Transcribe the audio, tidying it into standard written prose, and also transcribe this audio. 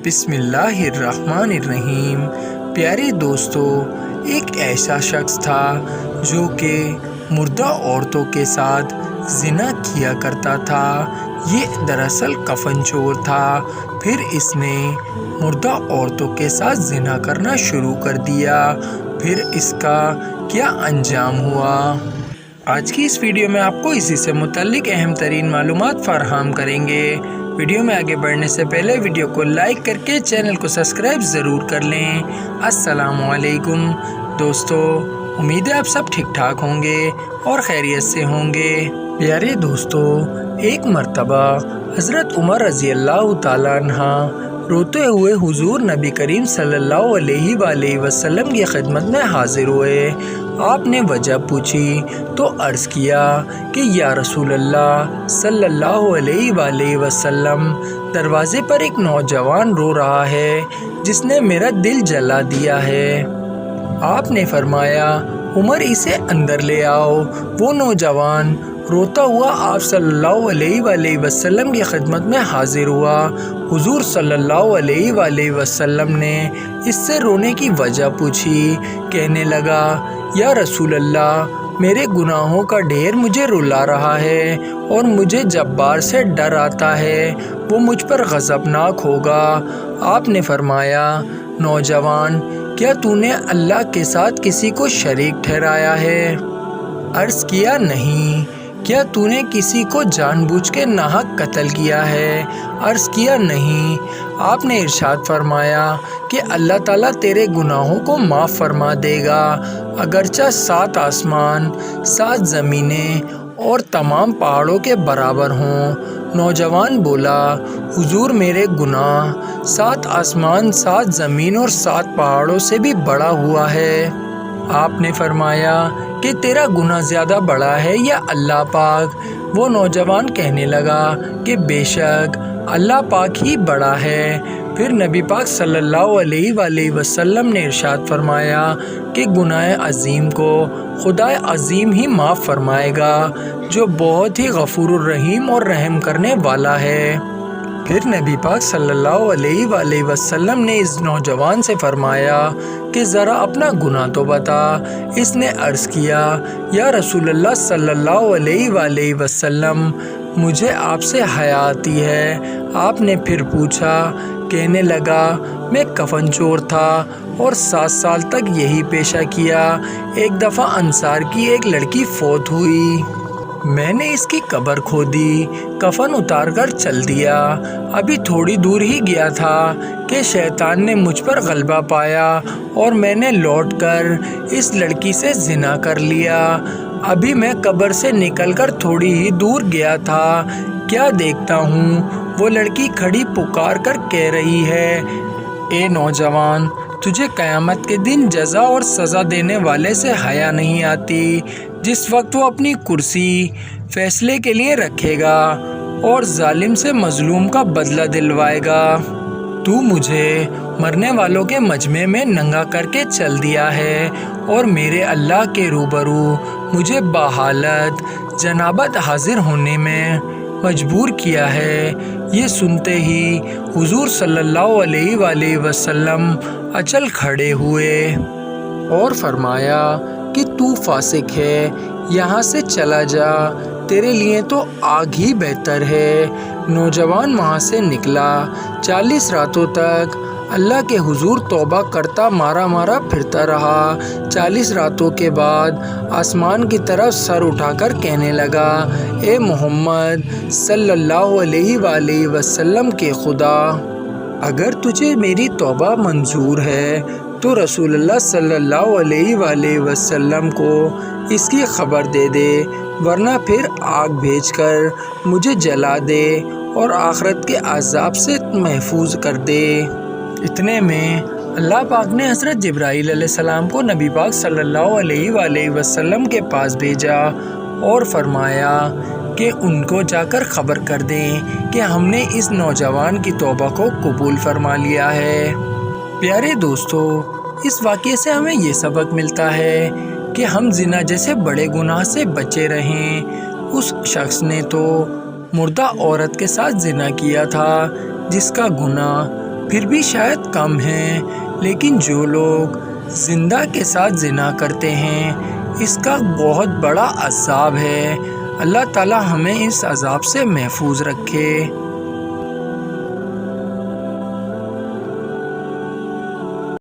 بسم اللہ الرحمن الرحیم۔ پیارے دوستو، ایک ایسا شخص تھا جو کہ مردہ عورتوں کے ساتھ زنا کیا کرتا تھا۔ یہ دراصل کفن چور تھا۔ پھر اس نے مردہ عورتوں کے ساتھ زنا کرنا شروع کر دیا۔ پھر اس کا کیا انجام ہوا؟ آج کی اس ویڈیو میں آپ کو اسی سے متعلق اہم ترین معلومات فراہم کریں گے۔ ویڈیو میں آگے بڑھنے سے پہلے ویڈیو کو لائک کر کے چینل کو سبسکرائب ضرور کر لیں۔ السلام علیکم دوستو، امید ہے آپ سب ٹھیک ٹھاک ہوں گے اور خیریت سے ہوں گے۔ پیارے دوستو، ایک مرتبہ حضرت عمر رضی اللہ تعالیٰ عنہ روتے ہوئے حضور نبی کریم صلی اللہ علیہ وآلہ وسلم کی خدمت میں حاضر ہوئے۔ آپ نے وجہ پوچھی تو عرض کیا کہ یا رسول اللہ صلی اللہ علیہ وآلہ وسلم، دروازے پر ایک نوجوان رو رہا ہے جس نے میرا دل جلا دیا ہے۔ آپ نے فرمایا، عمر اسے اندر لے آؤ۔ وہ نوجوان روتا ہوا آپ صلی اللہ علیہ وآلہ وسلم کی خدمت میں حاضر ہوا۔ حضور صلی اللہ علیہ وآلہ وسلم نے اس سے رونے کی وجہ پوچھی۔ کہنے لگا، یا رسول اللہ، میرے گناہوں کا ڈھیر مجھے رلا رہا ہے اور مجھے جبار سے ڈر آتا ہے، وہ مجھ پر غضبناک ہوگا۔ آپ نے فرمایا، نوجوان، کیا تو نے اللہ کے ساتھ کسی کو شریک ٹھہرایا ہے؟ عرض کیا، نہیں۔ کیا تو نے کسی کو جان بوجھ کے ناحق قتل کیا ہے؟ عرض کیا، نہیں۔ آپ نے ارشاد فرمایا کہ اللہ تعالیٰ تیرے گناہوں کو معاف فرما دے گا، اگرچہ 7 آسمان 7 زمینیں اور تمام پہاڑوں کے برابر ہوں۔ نوجوان بولا، حضور، میرے گناہ 7 آسمان 7 زمین اور 7 پہاڑوں سے بھی بڑا ہوا ہے۔ آپ نے فرمایا کہ تیرا گناہ زیادہ بڑا ہے یا اللہ پاک؟ وہ نوجوان کہنے لگا کہ بے شک اللہ پاک ہی بڑا ہے۔ پھر نبی پاک صلی اللہ علیہ وآلہ وسلم نے ارشاد فرمایا کہ گناہ عظیم کو خدا عظیم ہی معاف فرمائے گا، جو بہت ہی غفور الرحیم اور رحم کرنے والا ہے۔ پھر نبی پاک صلی اللہ علیہ وآلہ وسلم نے اس نوجوان سے فرمایا کہ ذرا اپنا گناہ تو بتا۔ اس نے عرض کیا، یا رسول اللہ صلی اللہ علیہ وآلہ وسلم، مجھے آپ سے حیا آتی ہے۔ آپ نے پھر پوچھا۔ کہنے لگا، میں کفن چور تھا اور 7 سال تک یہی پیشہ کیا۔ ایک دفعہ انصار کی ایک لڑکی فوت ہوئی، میں نے اس کی قبر کھودی، کفن اتار کر چل دیا۔ ابھی تھوڑی دور ہی گیا تھا کہ شیطان نے مجھ پر غلبہ پایا اور میں نے لوٹ کر اس لڑکی سے زنا کر لیا۔ ابھی میں قبر سے نکل کر تھوڑی ہی دور گیا تھا، کیا دیکھتا ہوں وہ لڑکی کھڑی پکار کر کہہ رہی ہے، اے نوجوان، تجھے قیامت کے دن جزا اور سزا دینے والے سے حیا نہیں آتی، جس وقت وہ اپنی کرسی فیصلے کے لیے رکھے گا اور ظالم سے مظلوم کا بدلہ دلوائے گا۔ تو مجھے مرنے والوں کے مجمع میں ننگا کر کے چل دیا ہے اور میرے اللہ کے روبرو مجھے بحالت جنابت حاضر ہونے میں مجبور کیا ہے۔ یہ سنتے ہی حضور صلی اللہ علیہ وآلہ وسلم اچل کھڑے ہوئے اور فرمایا کہ تو فاسق ہے، یہاں سے چلا جا، تیرے لیے تو آگ ہی بہتر ہے۔ نوجوان وہاں سے نکلا۔ 40 راتوں تک اللہ کے حضور توبہ کرتا مارا پھرتا رہا۔ 40 راتوں کے بعد آسمان کی طرف سر اٹھا کر کہنے لگا، اے محمد صلی اللہ علیہ وآلہ وسلم کے خدا، اگر تجھے میری توبہ منظور ہے تو رسول اللہ صلی اللہ علیہ وآلہ وسلم کو اس کی خبر دے دے، ورنہ پھر آگ بھیج کر مجھے جلا دے اور آخرت کے عذاب سے محفوظ کر دے۔ اتنے میں اللہ پاک نے حضرت جبرائیل علیہ السلام کو نبی پاک صلی اللہ علیہ وآلہ وسلم کے پاس بھیجا اور فرمایا کہ ان کو جا کر خبر کر دیں کہ ہم نے اس نوجوان کی توبہ کو قبول فرما لیا ہے۔ پیارے دوستو، اس واقعے سے ہمیں یہ سبق ملتا ہے کہ ہم زنا جیسے بڑے گناہ سے بچے رہیں۔ اس شخص نے تو مردہ عورت کے ساتھ زنا کیا تھا، جس کا گناہ پھر بھی شاید کم ہیں، لیکن جو لوگ زندہ کے ساتھ زنا کرتے ہیں اس کا بہت بڑا عذاب ہے۔ اللہ تعالی ہمیں اس عذاب سے محفوظ رکھے۔